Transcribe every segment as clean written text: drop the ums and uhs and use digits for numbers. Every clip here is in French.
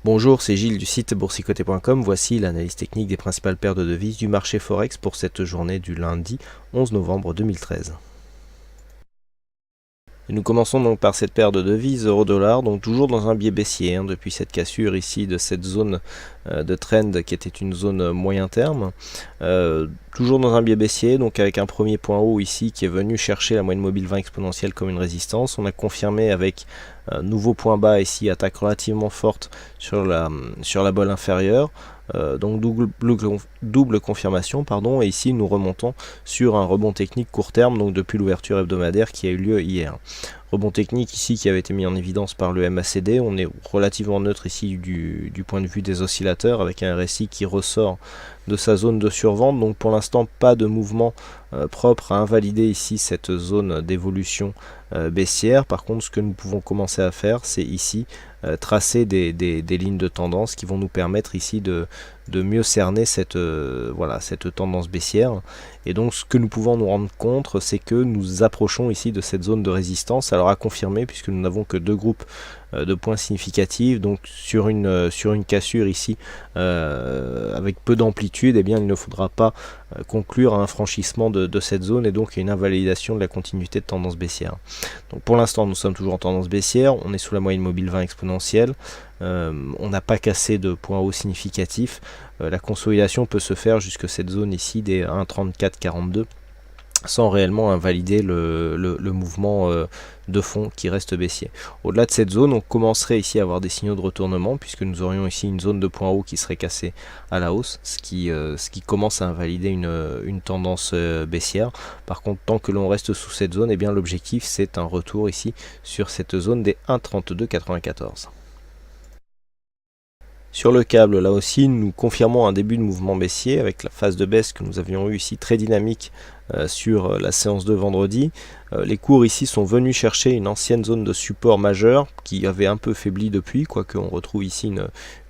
Bonjour, c'est Gilles du site boursicoté.com. Voici l'analyse technique des principales paires de devises du marché Forex pour cette journée du lundi 11 novembre 2013. Et nous commençons donc par cette paire de devises euro-dollar, donc toujours dans un biais baissier depuis cette cassure ici de cette zone de trend qui était une zone moyen terme. Toujours dans un biais baissier, donc avec un premier point haut ici qui est venu chercher la moyenne mobile 20 exponentielle comme une résistance. On a confirmé avec un nouveau point bas ici, attaque relativement forte sur la bolle inférieure. Donc double confirmation, pardon, et ici nous remontons sur un rebond technique court terme, donc depuis l'ouverture hebdomadaire qui a eu lieu hier. Rebond technique ici qui avait été mis en évidence par le MACD. On est relativement neutre ici du point de vue des oscillateurs avec un RSI qui ressort de sa zone de survente, donc pour l'instant pas de mouvement propre à invalider ici cette zone d'évolution baissière. Par contre, ce que nous pouvons commencer à faire, c'est ici tracer des lignes de tendance qui vont nous permettre ici de mieux cerner cette tendance baissière. Et donc ce que nous pouvons nous rendre compte, c'est que nous approchons ici de cette zone de résistance, alors à confirmer puisque nous n'avons que deux groupes de points significatifs. Donc sur une cassure ici avec peu d'amplitude, eh bien il ne faudra pas conclure à un franchissement de cette zone et donc une invalidation de la continuité de tendance baissière. Donc pour l'instant nous sommes toujours en tendance baissière, on est sous la moyenne mobile 20 exponentielle, on n'a pas cassé de point haut significatif. La consolidation peut se faire jusque cette zone ici des 1,3442 sans réellement invalider le mouvement de fond qui reste baissier. Au-delà de cette zone, on commencerait ici à avoir des signaux de retournement puisque nous aurions ici une zone de point haut qui serait cassée à la hausse, ce qui commence à invalider une tendance baissière. Par contre, tant que l'on reste sous cette zone, eh bien l'objectif c'est un retour ici sur cette zone des 1,3294. Sur le câble, là aussi, nous confirmons un début de mouvement baissier avec la phase de baisse que nous avions eu ici très dynamique sur la séance de vendredi. Les cours ici sont venus chercher une ancienne zone de support majeure qui avait un peu faibli depuis, quoique on retrouve ici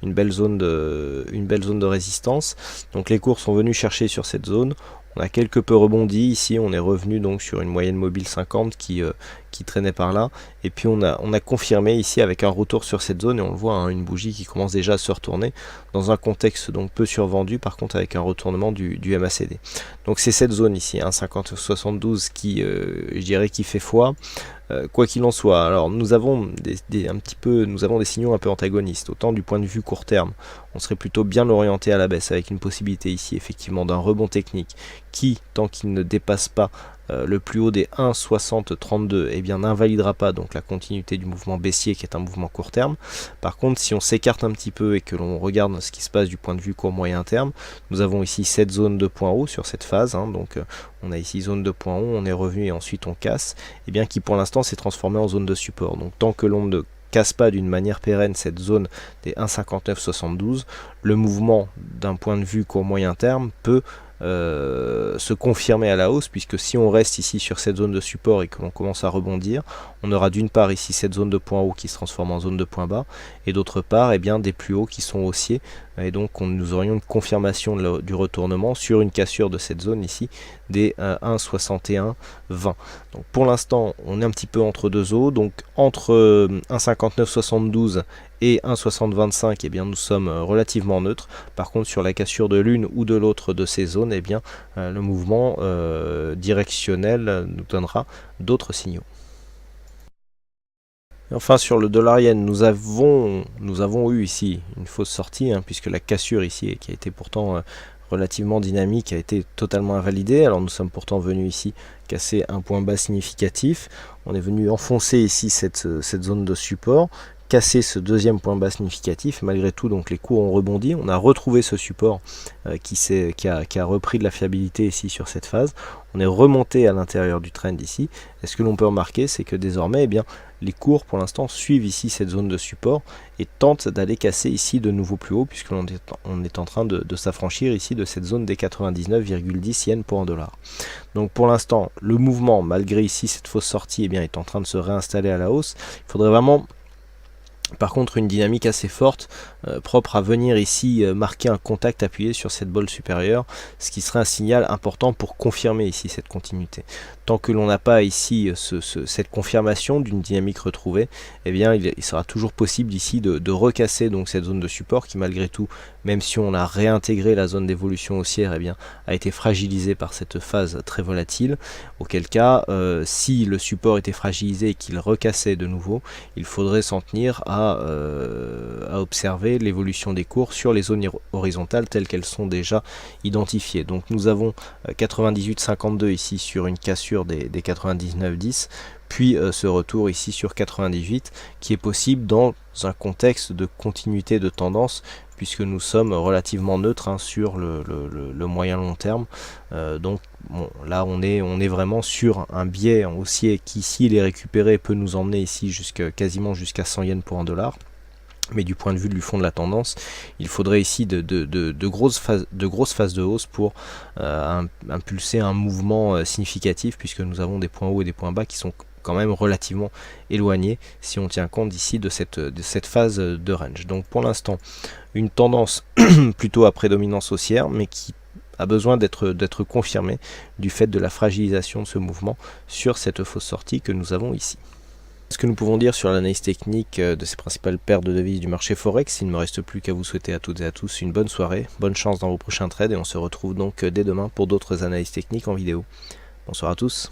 une belle zone de résistance. Donc les cours sont venus chercher sur cette zone. On a quelque peu rebondi ici, on est revenu donc sur une moyenne mobile 50 qui traînait par là, et puis on a confirmé ici avec un retour sur cette zone, et on le voit, une bougie qui commence déjà à se retourner dans un contexte donc peu survendu, par contre avec un retournement du MACD. Donc c'est cette zone ici, 1,5072 qui je dirais qui fait foi. Quoi qu'il en soit, alors nous avons des signaux un peu antagonistes. Autant du point de vue court terme, on serait plutôt bien orienté à la baisse avec une possibilité ici effectivement d'un rebond technique qui, tant qu'il ne dépasse pas le plus haut des 1,6032, eh bien n'invalidera pas donc la continuité du mouvement baissier qui est un mouvement court terme. Par contre, si on s'écarte un petit peu et que l'on regarde ce qui se passe du point de vue court moyen terme, nous avons ici cette zone de point haut sur cette phase, donc on a ici zone de point haut, on est revenu et ensuite on casse, et bien qui pour l'instant s'est transformé en zone de support. Donc tant que l'on ne casse pas d'une manière pérenne cette zone des 1,5972, le mouvement d'un point de vue court moyen terme peut se confirmer à la hausse, puisque si on reste ici sur cette zone de support et que l'on commence à rebondir, on aura d'une part ici cette zone de point haut qui se transforme en zone de point bas, et d'autre part des plus hauts qui sont haussiers, et donc nous aurions une confirmation du retournement sur une cassure de cette zone ici des 1,6120. Donc pour l'instant on est un petit peu entre deux eaux, donc entre 1,5972 et 1,6025, eh bien nous sommes relativement neutres. Par contre sur la cassure de l'une ou de l'autre de ces zones, eh bien le mouvement directionnel nous donnera d'autres signaux. Et enfin sur le dollar yen, nous avons eu ici une fausse sortie, puisque la cassure ici, qui a été pourtant relativement dynamique, a été totalement invalidée. Alors nous sommes pourtant venus ici casser un point bas significatif, on est venu enfoncer ici cette zone de support, casser ce deuxième point bas significatif. Malgré tout, donc les cours ont rebondi, on a retrouvé ce support qui a repris de la fiabilité ici sur cette phase. On est remonté à l'intérieur du trend ici, et ce que l'on peut remarquer, c'est que désormais eh bien, les cours pour l'instant suivent ici cette zone de support et tentent d'aller casser ici de nouveau plus haut, puisque l'on est en train de s'affranchir ici de cette zone des 99,10 yens pour un dollar. Donc pour l'instant le mouvement, malgré ici cette fausse sortie, eh bien, est en train de se réinstaller à la hausse. Il faudrait vraiment Par contre, une dynamique assez forte, propre à venir ici marquer un contact appuyé sur cette bolle supérieure, ce qui serait un signal important pour confirmer ici cette continuité. Tant que l'on n'a pas ici cette confirmation d'une dynamique retrouvée, eh bien il sera toujours possible ici de recasser donc cette zone de support qui, malgré tout, même si on a réintégré la zone d'évolution haussière, eh bien, a été fragilisée par cette phase très volatile. Auquel cas, si le support était fragilisé et qu'il recassait de nouveau, il faudrait s'en tenir à observer l'évolution des cours sur les zones horizontales telles qu'elles sont déjà identifiées. Donc nous avons 98,52 ici sur une cassure des 99,10, puis ce retour ici sur 98 qui est possible dans un contexte de continuité de tendance, puisque nous sommes relativement neutres sur le moyen long terme. Donc bon, là on est vraiment sur un biais haussier qui, s'il est récupéré, peut nous emmener ici quasiment jusqu'à 100 yens pour un dollar. Mais du point de vue du fond de la tendance, il faudrait ici de grosses phases de hausse pour impulser un mouvement significatif, puisque nous avons des points hauts et des points bas qui sont quand même relativement éloignés si on tient compte ici de cette phase de range. Donc pour l'instant, une tendance plutôt à prédominance haussière, mais qui a besoin d'être confirmée du fait de la fragilisation de ce mouvement sur cette fausse sortie que nous avons ici. Ce que nous pouvons dire sur l'analyse technique de ces principales paires de devises du marché Forex. Il ne me reste plus qu'à vous souhaiter à toutes et à tous une bonne soirée, bonne chance dans vos prochains trades, et on se retrouve donc dès demain pour d'autres analyses techniques en vidéo. Bonsoir à tous.